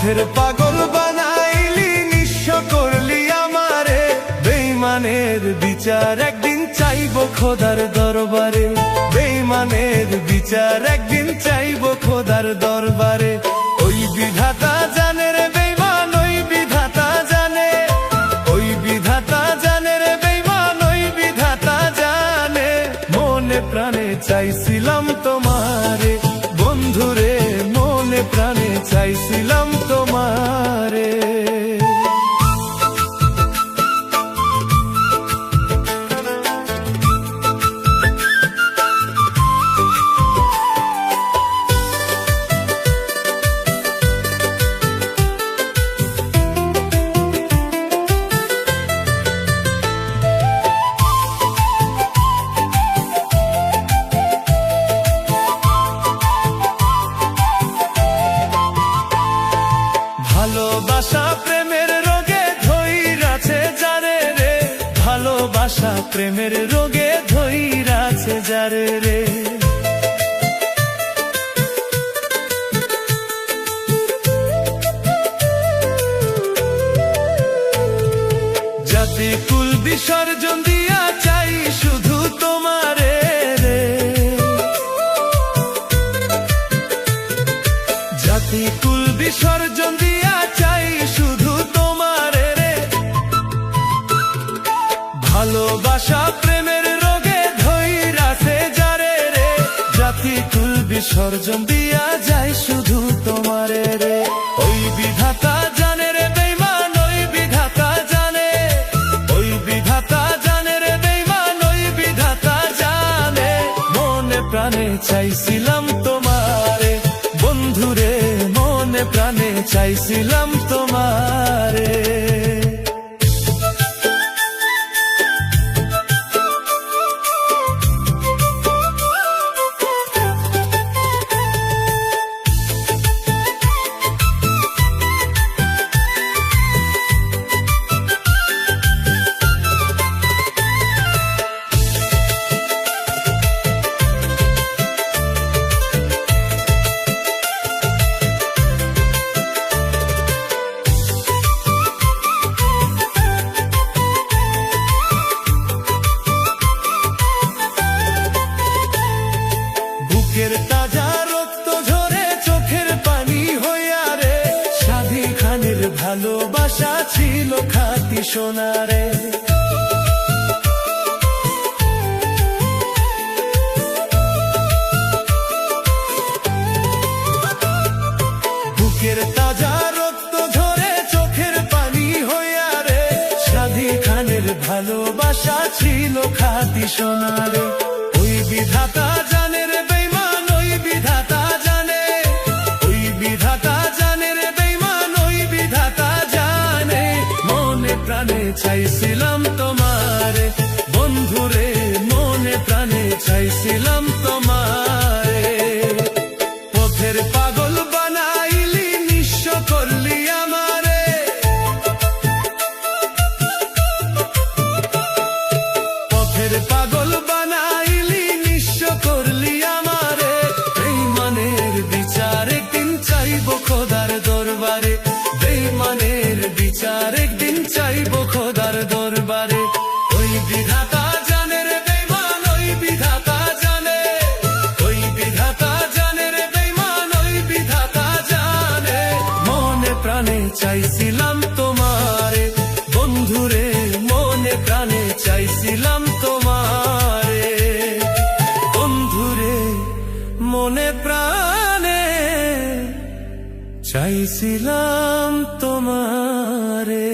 পথের পাগল বানাইলি, নিঃস্ব করলি আমারে। বেঈমানের বিচার একদিন চাইবো খোদার দরবারে, বেঈমানের বিচার একদিন চাইবো খোদার দরবারে। ওই বিধাতা জানে রে বেঈমান, ওই বিধাতা জানে, ওই বিধাতা জানে রে বেঈমান, ওই বিধাতা জানে। মনে প্রাণে চাইছিলাম তোমারে বন্ধুরে, মনে প্রাণে চাইছিলাম তোমারে। ভালোবাসা প্রেমের রোগে ধইরাছে যারে রে, ভালোবাসা প্রেমের রোগে ধইরাছে যারে রে। জাতি কুল বিসর্জন দিয়া চাই শুধু তোমারে রে, জাতি কুল বিসর্জন দিয়া চাই শুধু তোমারে রে। ভালোবাসা প্রেমের রোগে ধইরাছে যারে রে, জাতি কুল বিসর্জন দিয়া যায় শুধু তোমারে রে। ওই বিধাতা জানে রে বেঈমান, ওই বিধাতা জানে, ওই বিধাতা জানে রে বেঈমান, ওই বিধাতা জানে। মনে প্রাণে চাইছিলাম তোমারে বন্ধুরে, মনে প্রাণে চাইছিলাম তোমারে। বুকের তাজা রক্ত ঝরে চোখের পানি হইয়া রে, সাধী খানের ভালোবাসা ছিল খাঁটি সোনারে। বুকের তাজা রক্ত ঝরে চোখের পানি হইয়া রে, সাধী খানের ভালোবাসা ছিল খাঁটি সোনারে। ওই বিধাতা জানে রে বেঈমান, ওই বিধাতা জানে, ওই বিধাতা জানে রে বেঈমান, ওই বিধাতা জানে। মনে প্রাণে চাইছিলাম তোমারে বন্ধুরে, মনে প্রাণে চাইছিলাম তোমারে। পথের পাগল বানাইলি, নিঃস্ব করলি আমারে, পথের পাগল বানাইলি, নিঃস্ব করলি আমারে। বেঈমানের বিচার একদিন চাইবো খোদার দরবারে, বেঈমানের বিচার একদিন চাইবো খোদার দরবারে। ওই বিধাতা জানে রে বেঈমান, ওই বিধাতা জানে, ওই বিধাতা জানে রে বেঈমান, ওই বিধাতা জানে। মনে প্রাণে চাইছিলাম তোমারে বন্ধুরে, মনে প্রাণে চাইছিলাম তোমারে বন্ধুরে, মনে প্রাণে চাইছিলাম তোমারে।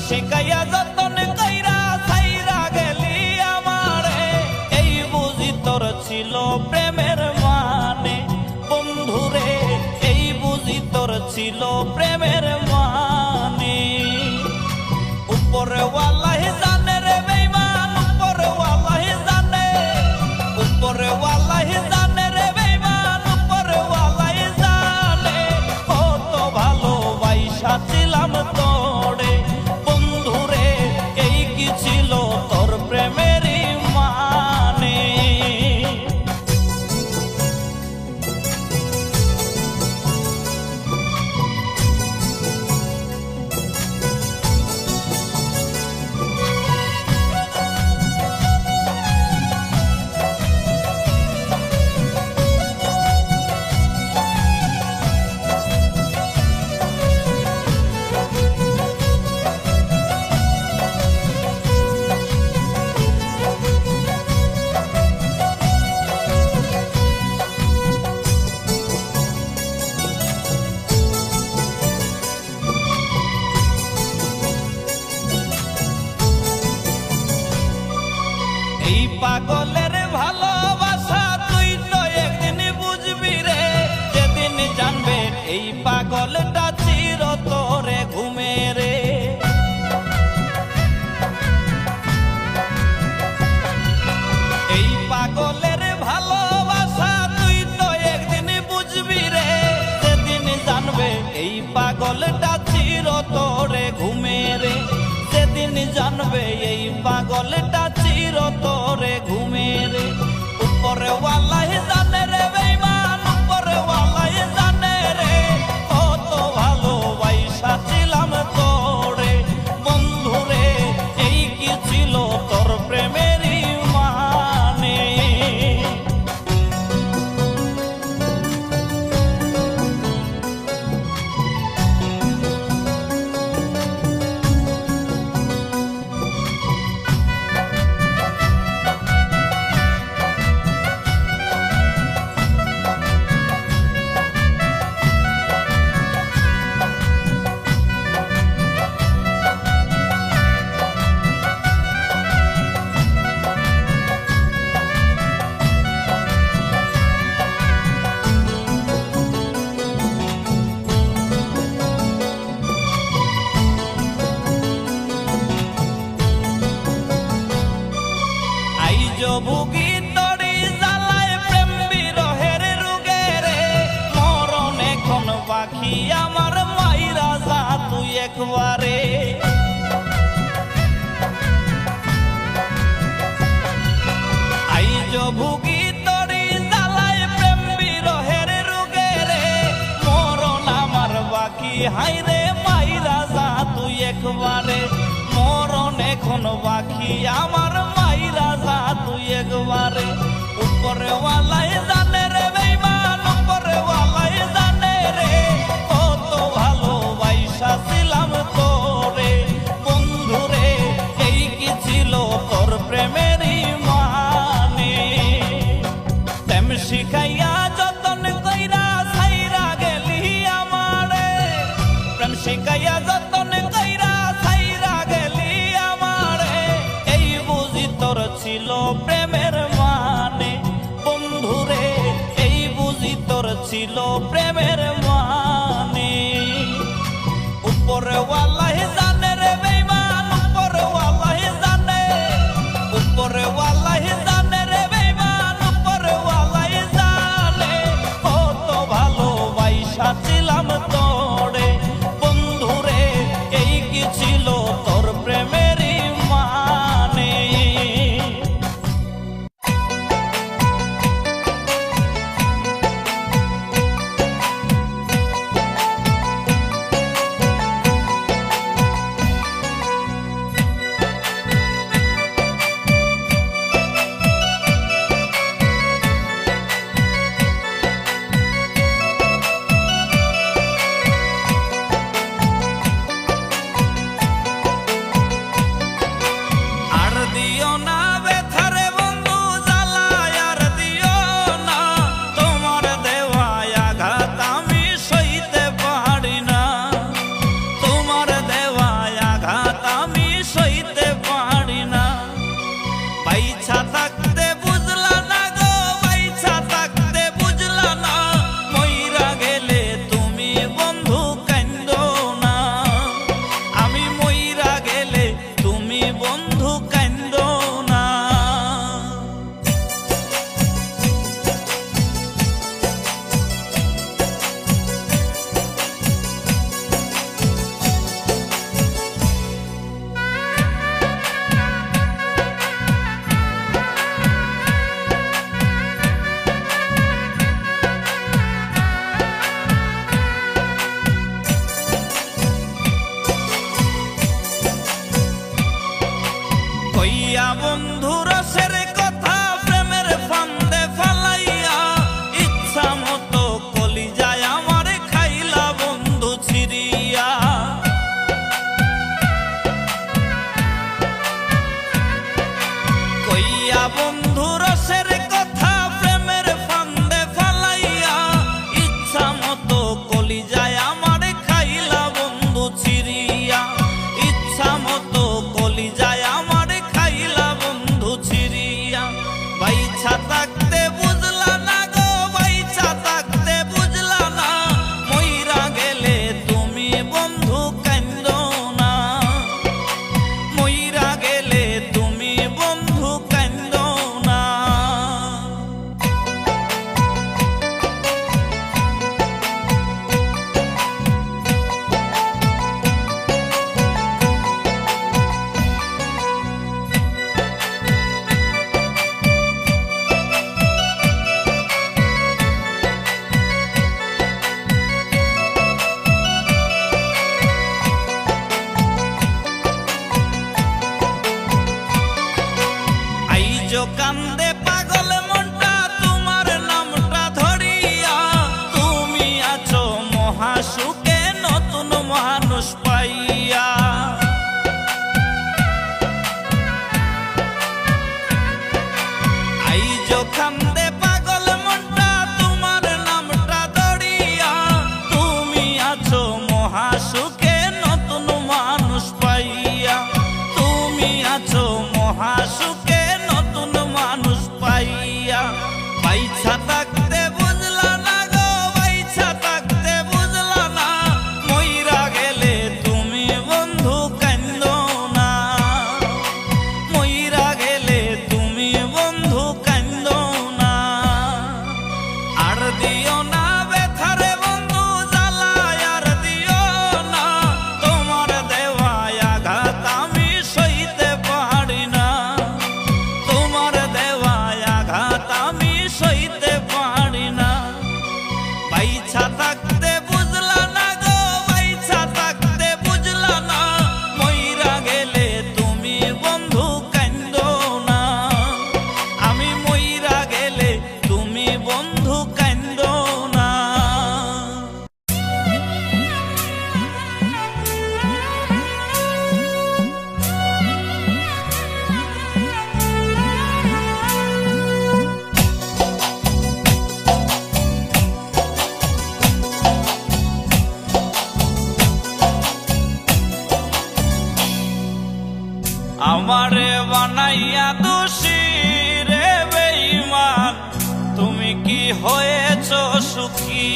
শিখাইয়া যতন কইরা ছাইরা গেলি আমারে, এই বুঝি তোর ছিল প্রেমের মানে। বন্ধুরে এই বুঝি তোর ছিল প্রেমের মানে। উপরে ওয়াল্লাহি জানে রে বেঈমান, উপরে ওয়াল্লাহি জানে, উপরে ওয়াল্লাহি জানে রে বেঈমান, উপরে ওয়াল্লাহি জানে। কত ভালোবাসা ছিলাম তোরে বন্ধুরে, এই কি ছিল তোর প্রেমেরই মানে। এই পাগলের ভালোবাসা তুই তো একদিন বুঝবি রে, যেদিন জানবে এই পাগলটা চির তোরে ঘুমে রে। এই পাগলের ভালোবাসা তুই তো একদিন বুঝবি রে, যেদিন জানবে এই পাগলটা চির তোরে ঘুমে রে। যেদিন জানবে এই পাগলটা চির তোরে ঘুমে রে। উপরে ওয়াল্লাহি জানে রে বেঈমান, উপরে ওয়াল্লাহি জানে রে। কত ভালোবাসা ছিলাম তোরে বন্ধুরে, এই কি ছিল তোর প্রেমেরই মানে। ভুগি তরি জ্বালায় প্রেম বিরহের রোগে রে, মরণ এখন বাকি আমার মাইরা যা তুই একবারে। আইজ ভুগি তরি জ্বালায় প্রেম বিরহের রোগে রে, মরণ আমার বাকি হাইরে মাইরা যা তুই একবারে। মরণ এখন বাকি আমার মাইরা যা তুই একবারে। উপরে ওয়াল্লাহি জানে রে বেঈমান, উপরে ওয়াল্লাহি জানে রে। কত ভালোবাসা ছিলাম তোরে বন্ধুরে, এই কি ছিল তোর প্রেমেরই মানে। প্রেম শিখাইয়া যতন কইরা ছাইরা গেলি আমারে, প্রেম শিখাইয়া যতন কইরা ছাইরা গেলি আমারে, এই বুঝি তোর ছিল প্রেমের মানে। বন্ধুরে এই বুঝি তোর ছিল প্রেমের মানে। উপরে ওয়াল্লাহি জানে রে বেঈমান, উপরে ওয়াল্লাহি জানে, উপরে ওয়াল্লাহি জানে রে বেঈমান, উপরে ওয়াল্লাহি জানে। কত ভালোবাসা ছিলাম তোরে বন্ধুরে, এই বন্ধু রসের কথা প্রেমের ফান্দে ফালাইয়া ইচ্ছা মতো কলিজায় আমার খাইলা বন্ধু ছিড়িয়া কইয়া বন্ধু রসের কথা প্রেমের ফান্দে ফালাইয়া ইচ্ছা মতো কলিজায় আমার খাইলা বন্ধু ছিড়িয়া ইচ্ছা মতো কলিজায় আমার খাইলা বন্ধু ছিড়িয়া বাইছা থাকতে বুঝলা না গো বাইছা থাকতে বুঝলা না মইরা গেলে তুমি বন্ধু কান্দো না মইরা গেলে তুমি বন্ধু কান্দো না আইজো কান্দে পাগল মনটা তোমার নামটা ধরিয়া তুমি আছো মহাসুখে নতুন মানুষ পাইয়া আইজো কান্দে পাগল মনটা তোমার নামটা ধরিয়া তুমি আছো মহাসুখে নতুন মানুষ পাইয়া তুমি আছো মহাসুখে নতুন মানুষ পাইয়া বাইছা থাকতে বুঝলা না গো বাইছা থাকতে বুঝলা না মইরা গেলে তুমি বন্ধু কান্দো না মইরা গেলে তুমি বন্ধু কান্দো না আর দিও না ব্যথারে বন্ধু জ্বালায় আর দিও না তোমার দেওয়া আঘাত আমি সইতে পারি না তোমার দেওয়া আঘাত আমি সইতে পারি না বাইছা থাকতে বুঝলা না গো বাইছা থাকতে বুঝলা না মইরা গেলে তুমি বন্ধু কান্দো না আমি মইরা গেলে তুমি বন্ধু কান্দো না আমারে বানাইয়া দোষী রে বেঈমান তুমি কি হয়েছো সুখী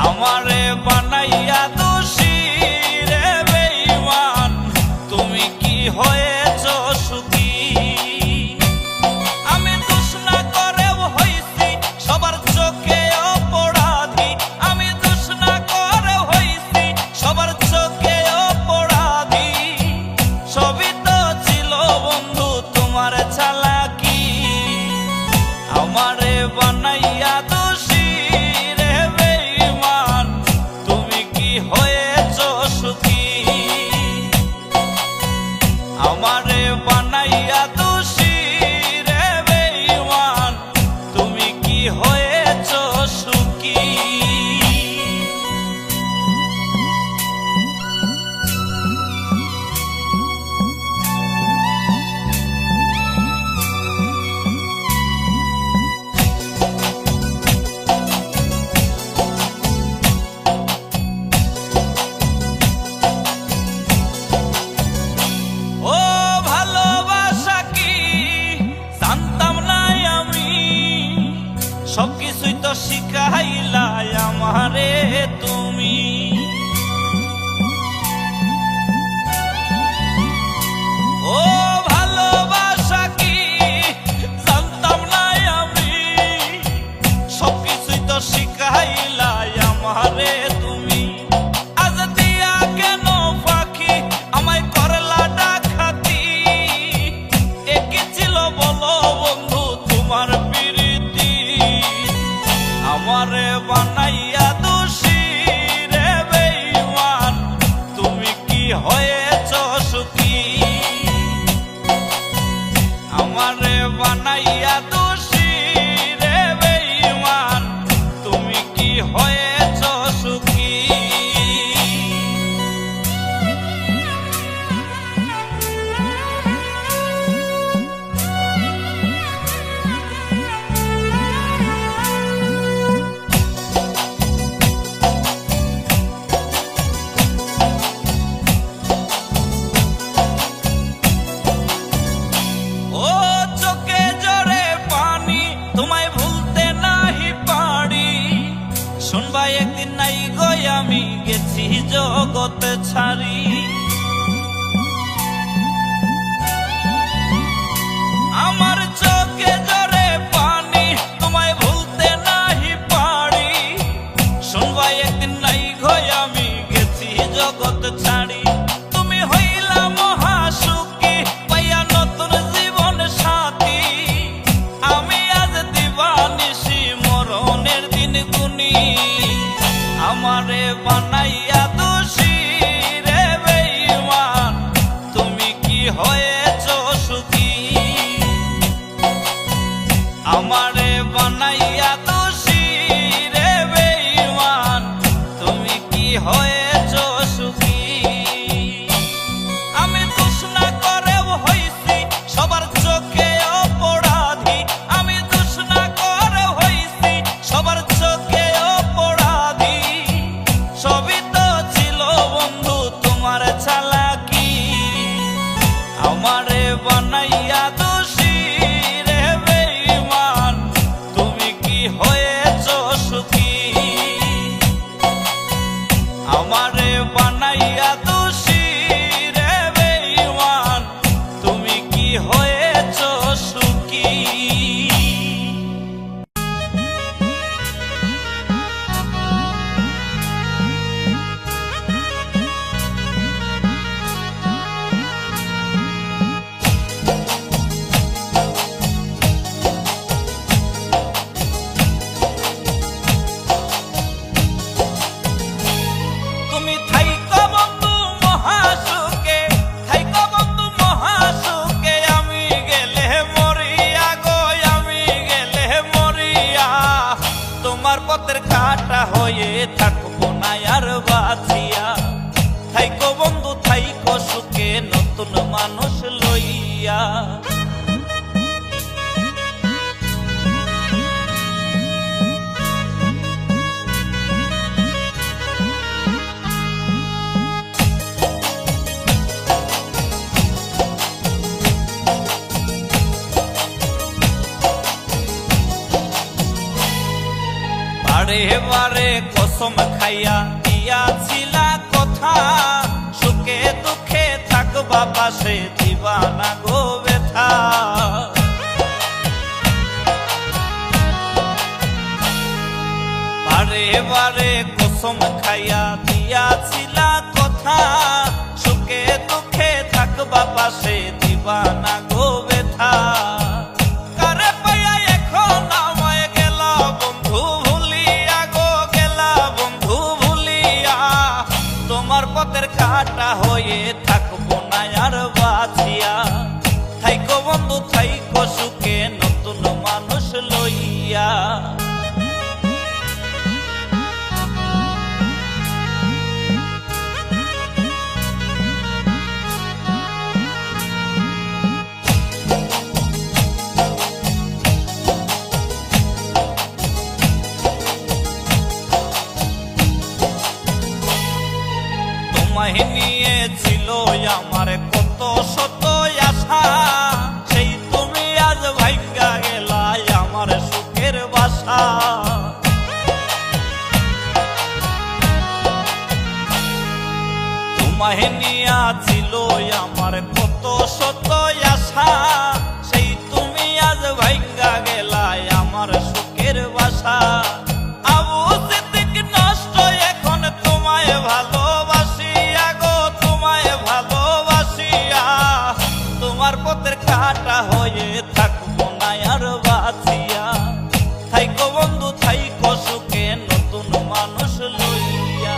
আমারে বানাইয়া দোষী রে বেঈমান তুমি কি হয়েছো সুখী আমি দোষ না করেও হইছি সবার চোখে অপরাধী আমি দোষ না করেও হইছি সবার চোখে অপরাধী সবই তো ছিল বন্ধু তোমার চালাকি আমারে বানাইয়া দোষী রে বেঈমান তুমি কি হয়েছো নাই গো আমি গেছি জগৎ ছাড়ি। আমার চোখে জরে পানি, তোমায় ভুলতে নাহি পারি। শুনবা একদিন নাই গো আমি গেছি জগৎ ছাড়ি। তুমি হইলা মহাসুখী পাইয়া নতুন জীবন সাথী। আমি আজ দিবানিশি মরণের দিন গুনি। আমারে বানাইয়া দোষী রে বেঈমান, তুমি কি হয়েছ সুখী? আমারে বানাইয়া দোষী রে বেঈমান, তুমি কি হয়েছ সুখী? আমি দোষ না করেও হইছি সবার চোখে অপরাধী। আমি দোষ না করেও হইছি সবার চোখে অপরাধী। সবই তো ছিল বন্ধু তোমার চালাকি। আমারে বানাইয়া দোষী রে বেঈমান, তুমি কি হয়েছ সুখী? আমারে বানাইয়া দোষী রে বেঈমান, তুমি কি হয়েছ সুখী? তুমি থাইকো বন্ধু মহাসুখে, থাইকো বন্ধু মহাসুখে। আমি গেলে মরিয়া গো, আমি গেলে মরিয়া। তোমার পথের কাটা হয়ে থাকবো না আর বাঁচিয়া। থাইকো বন্ধু থাইকো সুখে নতুন মানুষ লইয়া। বারে বারে কসম খাইয়া দিয়াছিলা কথা। সুখে দুঃখে থাকবা পাশে, দিবা না গো ব্যথা। বারে বারে কসম খাইয়া দিয়াছিলা কথা। সুখে দুঃখে থাকবা পাশে, দিবা না গো ব্যথা। কারে পাইয়া এখন আমায় গেলা বন্ধু ভুলিয়া গো, গেলা বন্ধু ভুলিয়া। তোমার পথের কাটা হয়ে থাকবো না আর বাঁচিয়া। থাইকো বন্ধু থাইকো সুখে নতুন মানুষ লইয়া। তোমায় নিয়ে ছিল আমার কত শত আশা। সেই তুমি আজ ভাগ্যা গেলা আমার সুখের বাসা। তোমায় নিয়ে ছিল আমার কত শত আশা। সেই তুমি আজ ভাগ্যা গেলা আমার সুখের বাসা। আবু সিদ্দিক নষ্ট এখন তোমায় ভালোবাসিয়া গো, তোমায় ভালোবাসিয়া। তোমার পথের কাটা হয়ে থাকবো না আর বাঁচিয়া। থাইকো বন্ধু থাইকো সুখে নতুন মানুষ লইয়া।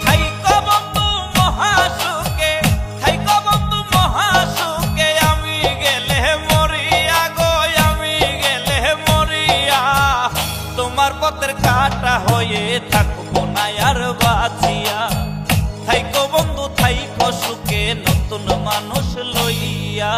থাইকো বন্ধু মহাসুখে, থাইকো বন্ধু মহাসুখে। আমি গেলে মরিয়া গো, আমি গেলে মরিয়া। তোমার পথের কাটা হয়ে থাকবো না আর বাঁচিয়া। থাইকো বন্ধু থাইকো সুখে নতুন মানুষ লইয়া।